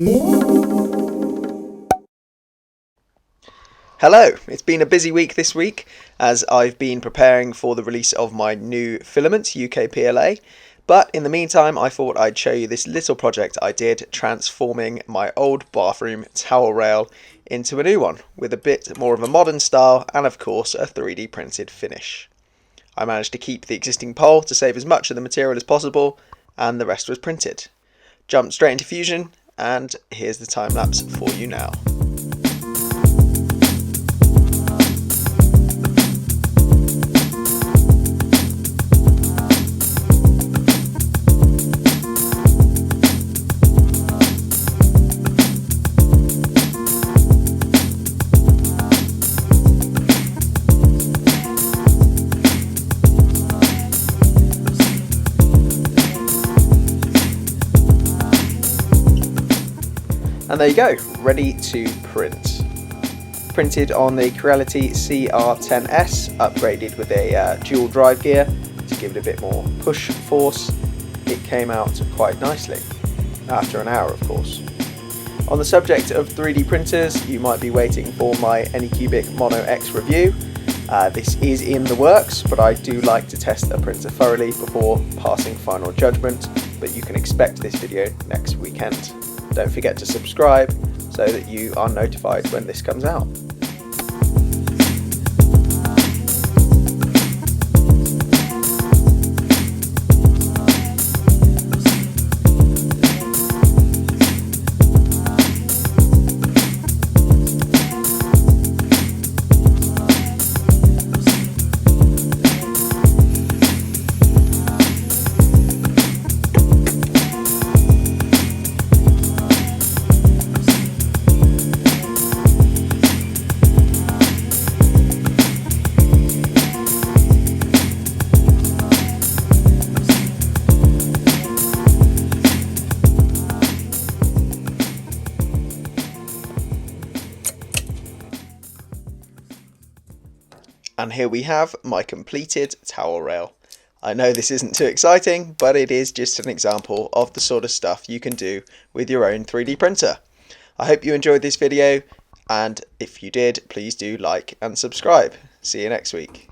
Hello, it's been a busy week this week as I've been preparing for the release of my new filament, UPCYCLE, but in the meantime I thought I'd show you this little project I did transforming my old bathroom towel rail into a new one with a bit more of a modern style and of course a 3D printed finish. I managed to keep the existing pole to save as much of the material as possible and the rest was printed. Jumped straight into Fusion and here's the time lapse for you now. And there you go, ready to print. Printed on the Creality CR10S, upgraded with a dual drive gear to give it a bit more push force. It came out quite nicely, after an hour of course. On the subject of 3D printers, you might be waiting for my Anycubic Mono X review. This is in the works, but I do like to test a printer thoroughly before passing final judgment, but you can expect this video next weekend. Don't forget to subscribe so that you are notified when this comes out. And here we have my completed towel rail. I know this isn't too exciting, but it is just an example of the sort of stuff you can do with your own 3D printer. I hope you enjoyed this video, and if you did, please do like and subscribe. See you next week.